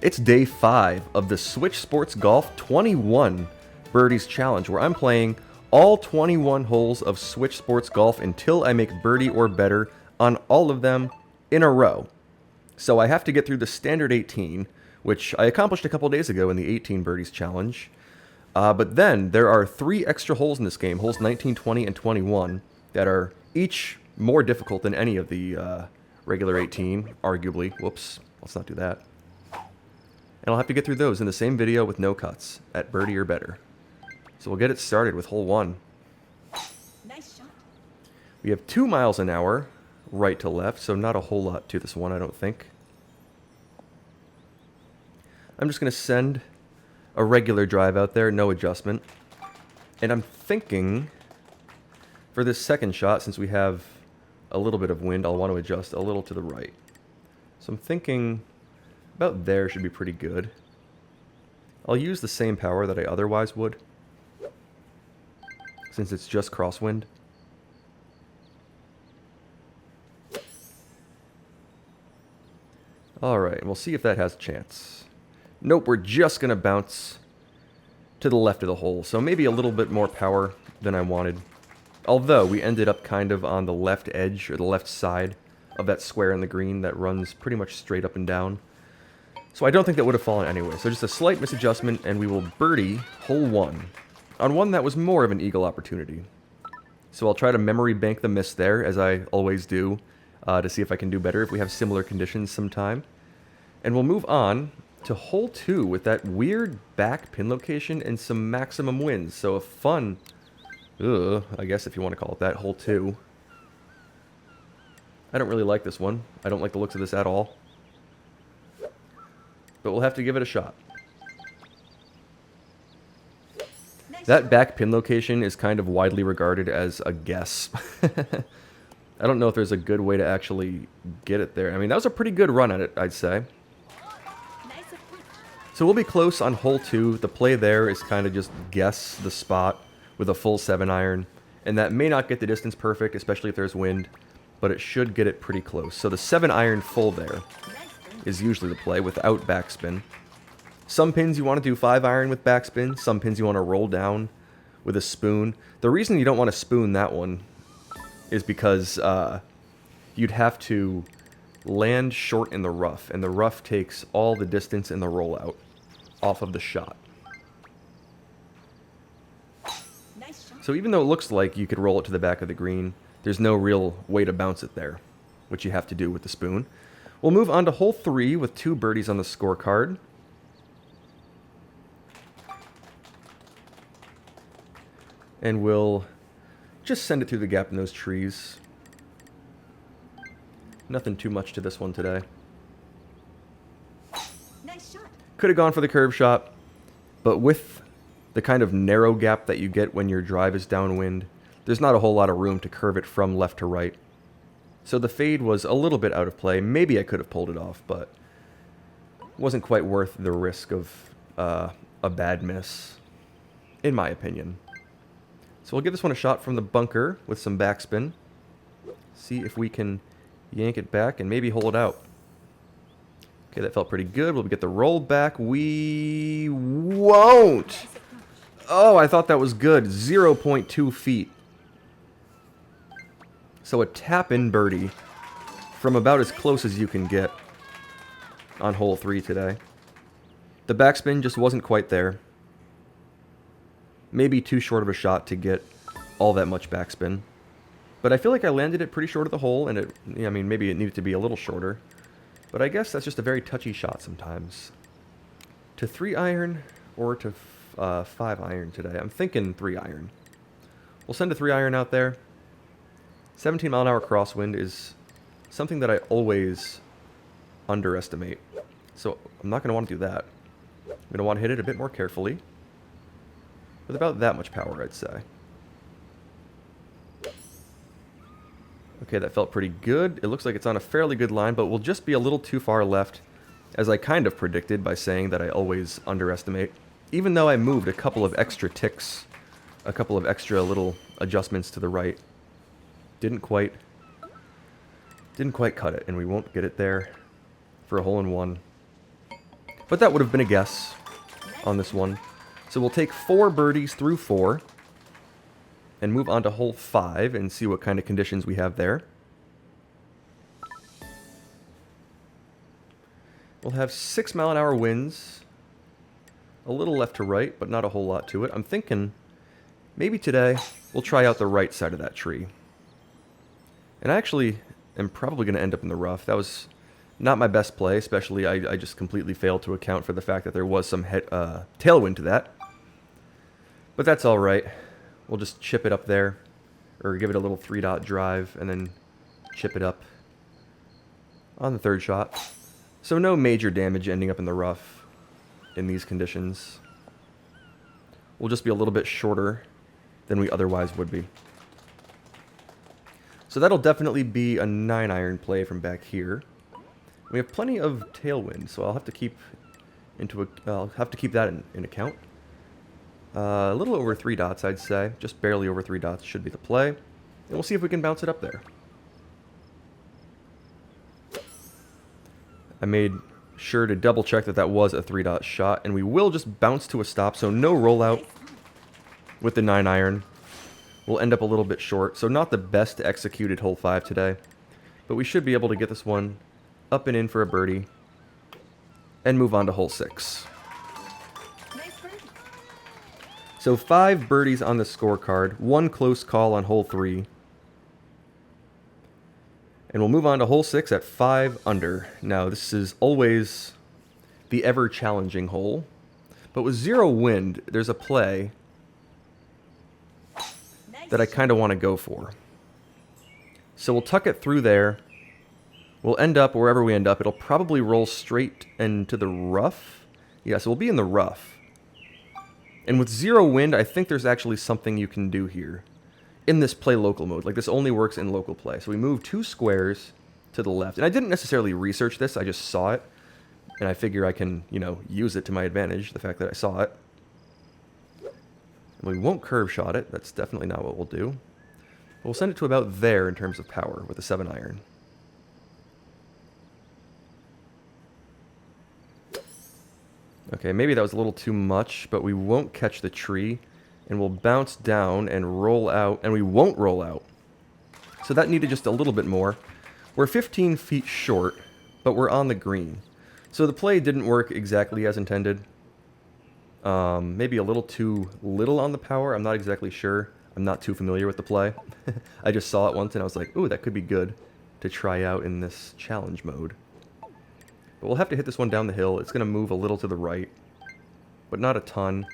It's day 5 of the Switch Sports Golf 21 Birdies Challenge, where I'm playing all 21 holes of Switch Sports Golf until I make birdie or better on all of them in a row. So I have to get through the standard 18, which I accomplished a couple days ago in the 18 Birdies Challenge. But then there are 3 extra holes in this game, holes 19, 20, and 21, that are each more difficult than any of the regular 18, arguably. Whoops, let's not do that. And I'll have to get through those in the same video with no cuts, at birdie or better. So we'll get it started with hole 1. Nice shot. We have 2 miles an hour, right to left, so not a whole lot to this one, I don't think. I'm just going to send a regular drive out there, no adjustment. And I'm thinking, for this second shot, since we have a little bit of wind, I'll want to adjust a little to the right. So I'm thinking about there should be pretty good. I'll use the same power that I otherwise would, since it's just crosswind. Alright, we'll see if that has a chance. Nope, we're just going to bounce to the left of the hole, so maybe a little bit more power than I wanted. Although, we ended up kind of on the left edge, or the left side of that square in the green that runs pretty much straight up and down. So I don't think that would have fallen anyway. So just a slight misadjustment, and we will birdie hole 1. On one that was more of an eagle opportunity. So I'll try to memory bank the miss there, as I always do, to see if I can do better if we have similar conditions sometime. And we'll move on to hole 2 with that weird back pin location and some maximum winds. So a fun, I guess if you want to call it that, hole 2. I don't really like this one. I don't like the looks of this at all. But we'll have to give it a shot. That back pin location is kind of widely regarded as a guess. I don't know if there's a good way to actually get it there. I mean, that was a pretty good run at it, I'd say. So we'll be close on hole 2. The play there is kind of just guess the spot with a full 7-iron. And that may not get the distance perfect, especially if there's wind, but it should get it pretty close. So the 7-iron full there is usually the play without backspin. Some pins you want to do 5-iron with backspin. Some pins you want to roll down with a spoon. The reason you don't want to spoon that one is because you'd have to land short in the rough, and the rough takes all the distance in the rollout off of the shot. So even though it looks like you could roll it to the back of the green, there's no real way to bounce it there, which you have to do with the spoon. We'll move on to hole 3 with 2 birdies on the scorecard. And we'll just send it through the gap in those trees. Nothing too much to this one today. Nice shot. Could have gone for the curve shot, but with the kind of narrow gap that you get when your drive is downwind, there's not a whole lot of room to curve it from left to right. So the fade was a little bit out of play. Maybe I could have pulled it off, but wasn't quite worth the risk of a bad miss, in my opinion. So we'll give this one a shot from the bunker with some backspin. See if we can yank it back and maybe hold it out. Okay, that felt pretty good. We'll get the roll back. We won't. Oh, I thought that was good. 0.2 feet. So a tap-in birdie from about as close as you can get on hole 3 today. The backspin just wasn't quite there. Maybe too short of a shot to get all that much backspin. But I feel like I landed it pretty short of the hole, and I mean, maybe it needed to be a little shorter. But I guess that's just a very touchy shot sometimes. To 3-iron or to 5-iron today? I'm thinking 3-iron. We'll send a 3-iron out there. 17-mile-an-hour crosswind is something that I always underestimate. So I'm not going to want to do that. I'm going to want to hit it a bit more carefully. With about that much power, I'd say. Okay, that felt pretty good. It looks like it's on a fairly good line, but we'll just be a little too far left, as I kind of predicted by saying that I always underestimate. Even though I moved a couple of extra ticks, a couple of extra little adjustments to the right, didn't quite cut it, and we won't get it there for a hole-in-one. But that would have been a guess on this one. So we'll take 4 birdies through 4 and move on to hole 5 and see what kind of conditions we have there. We'll have 6-mile-an-hour winds. A little left to right, but not a whole lot to it. I'm thinking maybe today we'll try out the right side of that tree. And I actually am probably going to end up in the rough. That was not my best play, especially I just completely failed to account for the fact that there was some tailwind to that. But that's all right. We'll just chip it up there, or give it a little 3-dot drive, and then chip it up on the 3rd shot. So no major damage ending up in the rough in these conditions. We'll just be a little bit shorter than we otherwise would be. So that'll definitely be a 9-iron play from back here. We have plenty of tailwind, so I'll have to keep that in account. A little over 3 dots, I'd say. Just barely over 3 dots should be the play. And we'll see if we can bounce it up there. I made sure to double check that that was a 3-dot shot, and we will just bounce to a stop, so no rollout with the 9-iron. We'll end up a little bit short, so not the best executed hole 5 today. But we should be able to get this one up and in for a birdie and move on to hole 6. Nice birdie. So 5 birdies on the scorecard, 1 close call on hole 3. And we'll move on to hole 6 at 5 under. Now, this is always the ever-challenging hole. But with 0 wind, there's a play that I kind of want to go for. So we'll tuck it through there. We'll end up wherever we end up. It'll probably roll straight into the rough. Yeah, so we'll be in the rough. And with 0 wind, I think there's actually something you can do here in this play local mode. Like, this only works in local play. So we move 2 squares to the left. And I didn't necessarily research this. I just saw it. And I figure I can, use it to my advantage, the fact that I saw it. And we won't curve shot it. That's definitely not what we'll do. But we'll send it to about there in terms of power with a 7-iron. Okay, maybe that was a little too much, but we won't catch the tree, and we'll bounce down and roll out, and we won't roll out. So that needed just a little bit more. We're 15 feet short, but we're on the green. So the play didn't work exactly as intended. Maybe a little too little on the power, I'm not exactly sure. I'm not too familiar with the play. I just saw it once and I was like, ooh, that could be good to try out in this challenge mode. But we'll have to hit this one down the hill. It's going to move a little to the right, but not a ton.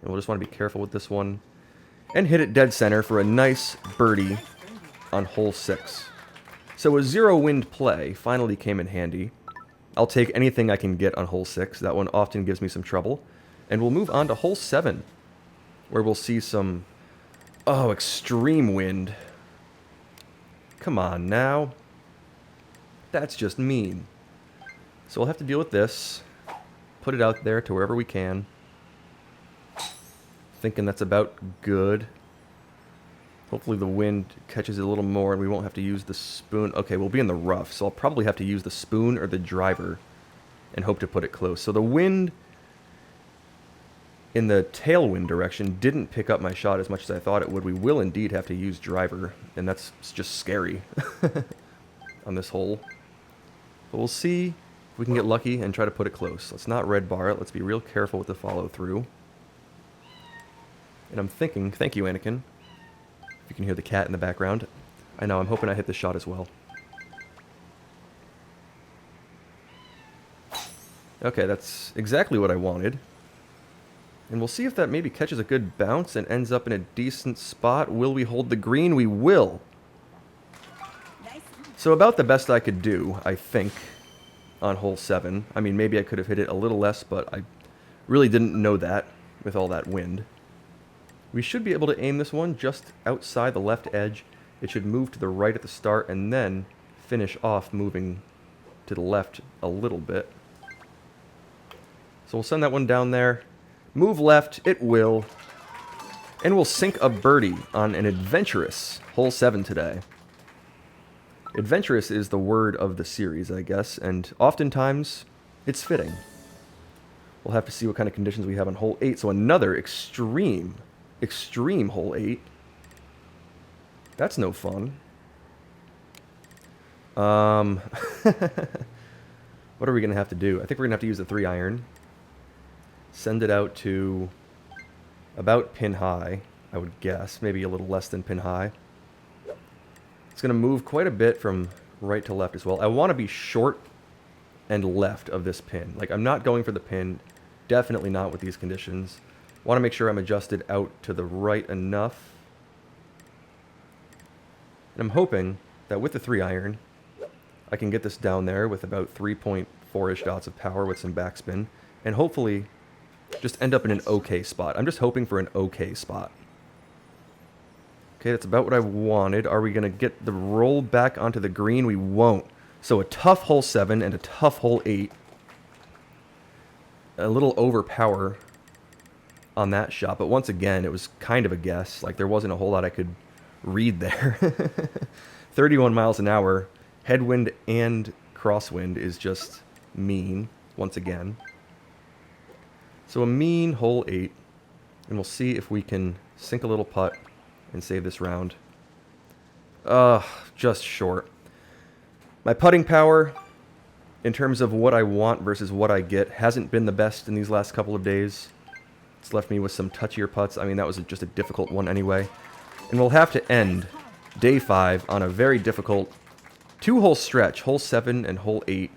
And we'll just want to be careful with this one. And hit it dead center for a nice birdie on hole 6. So a 0 wind play finally came in handy. I'll take anything I can get on hole 6. That one often gives me some trouble. And we'll move on to hole 7, where we'll see some, extreme wind. Come on now. That's just mean. So we'll have to deal with this. Put it out there to wherever we can. Thinking that's about good. Hopefully the wind catches it a little more and we won't have to use the spoon. Okay, we'll be in the rough, so I'll probably have to use the spoon or the driver and hope to put it close. So the wind in the tailwind direction didn't pick up my shot as much as I thought it would. We will indeed have to use driver, and that's just scary on this hole. But we'll see if we can get lucky and try to put it close. Let's not red bar it. Let's be real careful with the follow through. And I'm thinking, thank you, Anakin. If you can hear the cat in the background. I know, I'm hoping I hit the shot as well. Okay, that's exactly what I wanted. And we'll see if that maybe catches a good bounce and ends up in a decent spot. Will we hold the green? We will. So about the best I could do, I think, on hole 7. I mean, maybe I could have hit it a little less, but I really didn't know that with all that wind. We should be able to aim this one just outside the left edge. It should move to the right at the start and then finish off moving to the left a little bit. So we'll send that one down there. Move left, it will. And we'll sink a birdie on an adventurous hole 7 today. Adventurous is the word of the series, I guess, and oftentimes it's fitting. We'll have to see what kind of conditions we have on hole 8. So another extreme hole 8. That's no fun. What are we going to have to do? I think we're going to have to use the 3-iron. Send it out to about pin high, I would guess. Maybe a little less than pin high. It's going to move quite a bit from right to left as well. I want to be short and left of this pin. Like, I'm not going for the pin. Definitely not with these conditions. Want to make sure I'm adjusted out to the right enough. And I'm hoping that with the 3-iron, I can get this down there with about 3.4-ish dots of power with some backspin. And hopefully just end up in an okay spot. I'm just hoping for an okay spot. Okay, that's about what I wanted. Are we going to get the roll back onto the green? We won't. So a tough hole 7 and a tough hole 8. A little overpower on that shot. But once again, it was kind of a guess. Like, there wasn't a whole lot I could read there. 31 miles an hour. Headwind and crosswind is just mean, once again. So a mean hole 8. And we'll see if we can sink a little putt and save this round. Just short. My putting power, in terms of what I want versus what I get, hasn't been the best in these last couple of days. It's left me with some touchier putts. I mean, that was just a difficult one anyway. And we'll have to end day 5 on a very difficult 2-hole stretch, hole 7 and hole 8,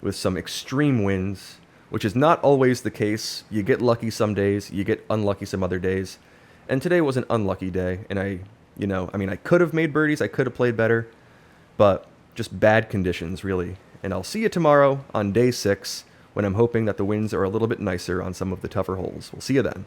with some extreme winds, which is not always the case. You get lucky some days, you get unlucky some other days. And today was an unlucky day, and I could have made birdies, I could have played better, but just bad conditions, really. And I'll see you tomorrow on day 6, when I'm hoping that the winds are a little bit nicer on some of the tougher holes. We'll see you then.